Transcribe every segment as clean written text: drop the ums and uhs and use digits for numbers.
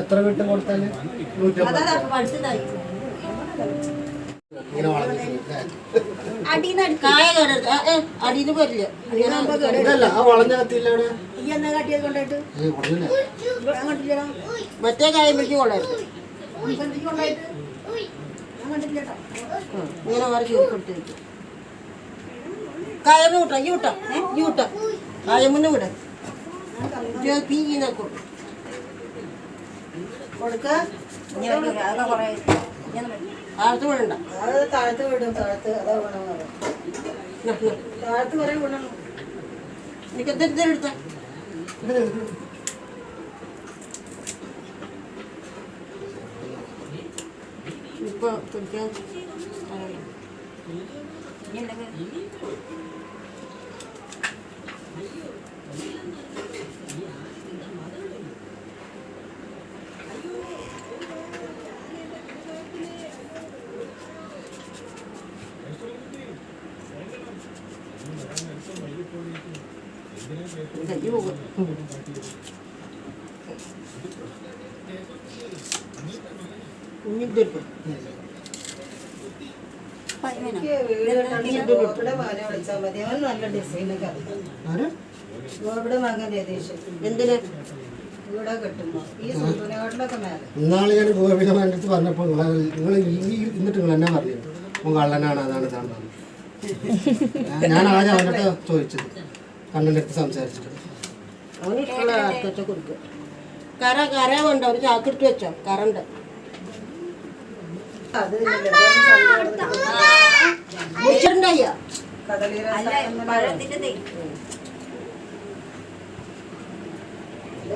എത്ര വീട്ടിൽ കൊടുത്താൽ അടിയിൽ വരില്ല. മറ്റേ കായം പിടിച്ച് കൊള്ളരുത്. ഇങ്ങനെ വരച്ച് കൊടുത്തിരിക്കും. കായം കൂട്ടാ ഈ കൂട്ടാ ഈ കൂട്ടാ കായം മുന്നേ വിട പീനെ കൊടുക്ക. താഴത്ത് വിടണ്ട. താഴത്ത് വിടും. താഴത്ത് അതാ താഴത്ത് കുറെ വിടണം. എനിക്ക് എന്തെങ്കിലും എടുത്ത ഇപ്പൊ പിടിക്കാൻ ഇന്നാള് ഞാൻ ഗോപിയുടെ അടുത്ത് പറഞ്ഞപ്പോൾ നിങ്ങൾ എന്നിട്ട് നിങ്ങൾ എന്നാ പറഞ്ഞു കള്ളനാണ് അതാണ് ഇതാണ്. ഞാൻ ആദ്യം അവൻ്റെ ചോദിച്ചത് കണ്ണൻ്റെ അടുത്ത് സംസാരിച്ചിട്ട് അവന് ഇഷ്ടമുള്ള ആർക്കൊക്കെ കൊടുക്കുക. കര കൊണ്ട് ഒരു ചാക്കെടുത്ത് വെച്ചോ കറണ്ട്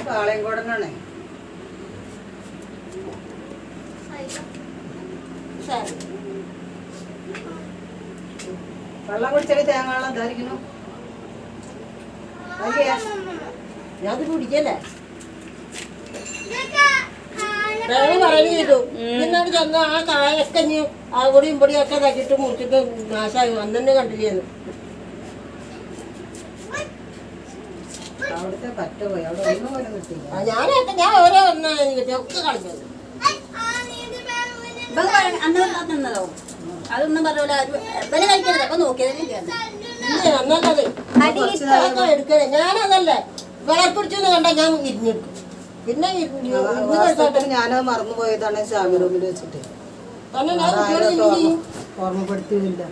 പാളയംകോടനാണേ. വെള്ളം കുടിച്ചാൽ തേങ്ങ വെള്ളം എന്തായിരിക്കുന്നു? ഞാൻ കുടിക്കല്ലേ പറഞ്ഞു ചെയ്തു. പിന്നോട് ചെന്ന ആ കായൊക്കെ ഇനി അവിടെയും ഇവിടെയും ഒക്കെ തട്ടിട്ട് മുറിച്ചിട്ട് നാശമായി അന്ന് തന്നെ കണ്ടില്ലേന്ന്. ഞാൻ ഓരോ ഒന്നും ഒക്കെ കളിച്ചത് അതൊന്നും പറഞ്ഞ കഴിക്കരുത്. അപ്പൊ നോക്കിയതല്ലേ എടുക്കണേ. ഞാനതല്ലേ വിള പിടിച്ചെന്ന് കണ്ടാ ഞാൻ ഇരിഞ്ഞെടുക്കും. പിന്നെ ഞാനത് മറന്നുപോയതാണ് ഷാമി റൂമിൽ വെച്ചിട്ട്. ഓർമ്മപ്പെടുത്തിയില്ല.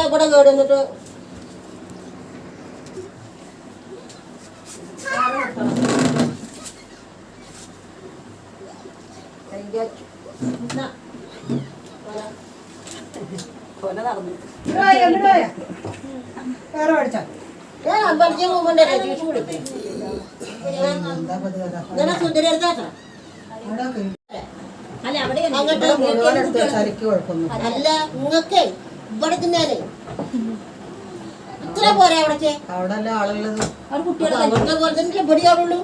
ഇവിടെ കേട് വന്നിട്ട് അമ്പലത്തിൽ പോകുമ്പോണ്ടേ ജ്യൂസ് കുടിക്കും. അല്ല നിങ്ങക്കേ ഇവിടെ തിന്നാനേ ഇത്ര പോരാ അവിടെ അവിടെ ആളുള്ളത് അവരുടെ പോലെ തന്നെ പൊടിയാവുള്ളൂ.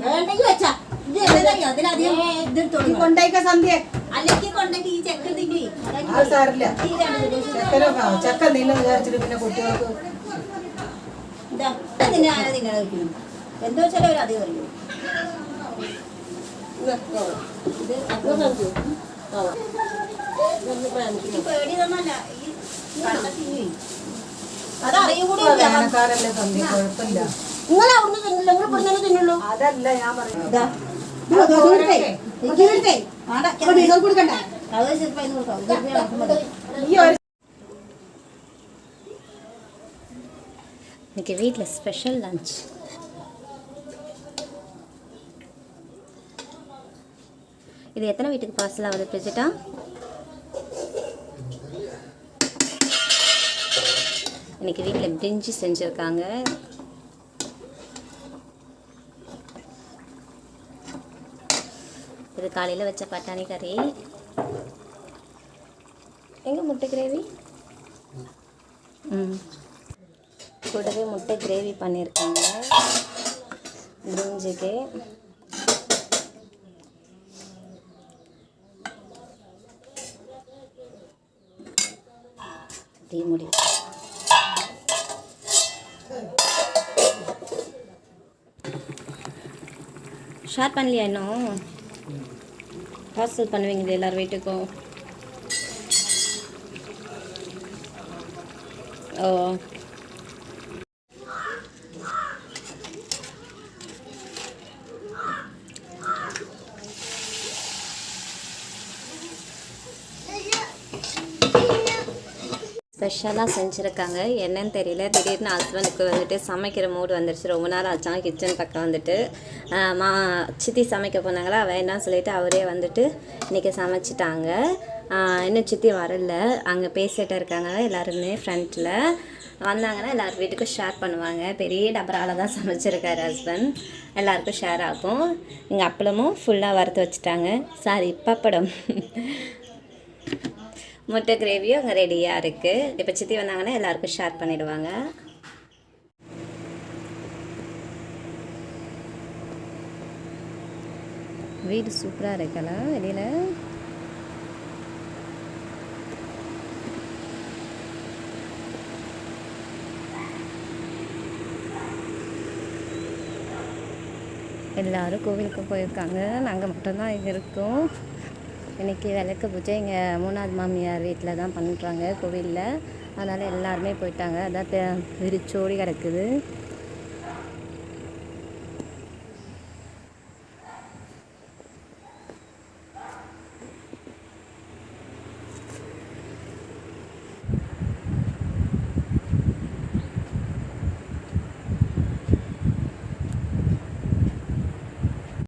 വേണ്ടെങ്കിൽ വെച്ചാ കൊണ്ടേക്ക സന്ധ്യ അല്ലെങ്കിൽ കൊണ്ടെങ്കിൽ ഈ ചെക്കൻ തിരി സാരില്ല. ചക്ക നീല വിചാരിച്ചിട്ട് പിന്നെ കുട്ടികൾക്ക് നിന്നെ ആരാ നിങ്ങളെ വയ്ക്കുന്നു? എന്തോ വെച്ചാൽ അവർ അധികം അറിയും. പേടി തന്നല്ല അതറിയും കൂടി. വേനൽക്കാരല്ലേ സന്ധ്യ കുഴപ്പമില്ല. നിങ്ങൾ അവിടുന്ന് തിന്നില്ല നിങ്ങൾ ഇവിടെ തിന്നുള്ളൂ. അതല്ല ഞാൻ പറയുന്നത്. இன்னைக்கு வீட்டில் ஸ்பெஷல் லஞ்ச். இது எத்தனை வீட்டுக்கு பார்சல் ஆகுது பிரிச்சுட்டா? இன்னைக்கு வீட்டில் பிரிஞ்சி செஞ்சுருக்காங்க. இது காலையில் வச்ச பட்டாணி கறி. எங்கே முட்டை கிரேவி? கூடவே முட்டை கிரேவி பண்ணியிருக்காங்க பிரிஞ்சிக்கு. டீ முடி ஷேர் பண்ணலையா இன்னும் பார்சல் பண்ணுவீங்க எல்லார் வீட்டுக்கும் ஓ ஸ்பெஷலாக செஞ்சுருக்காங்க என்னன்னு தெரியல திடீர்னு ஹஸ்பண்டுக்கு வந்துட்டு சமைக்கிற மூடு வந்துடுச்சு ரொம்ப நேரம் ஆச்சாங்க கிச்சன் பக்கம் வந்துட்டு சித்தி சமைக்க போனாங்களா வேண்டாம்னு சொல்லிட்டு அவரே வந்துட்டு இன்றைக்கி சமைச்சிட்டாங்க இன்னும் சித்தி வரல அங்கே பேசிகிட்டு இருக்காங்க எல்லாருமே ஃப்ரண்ட்டில் வந்தாங்கன்னா எல்லார் வீட்டுக்கும் ஷேர் பண்ணுவாங்க பெரிய டபரால் தான் சமைச்சிருக்காரு ஹஸ்பண்ட் எல்லாருக்கும் ஷேர் ஆகும் இங்கே அப்பளமும் ஃபுல்லாக வறுத்து வச்சுட்டாங்க சாரி பப்படம் முட்டை கிரேவியும் அங்கே ரெடியாக இருக்குது இப்போ சித்தி வந்தாங்கன்னா எல்லாருக்கும் ஷேர் பண்ணிடுவாங்க வீடு சூப்பராக இருக்கல வெளியில் எல்லோரும் கோவிலுக்கு போயிருக்காங்க நாங்கள் மட்டும்தான் இங்கே இருக்கோம் இன்றைக்கி விளக்கு பூஜை எங்கள் 3வது மாமியார் வீட்டில் தான் பண்ணுறாங்க கோவிலில் அதனால் எல்லாருமே போயிட்டாங்க அதான் விரிச்சோடி கிடக்குது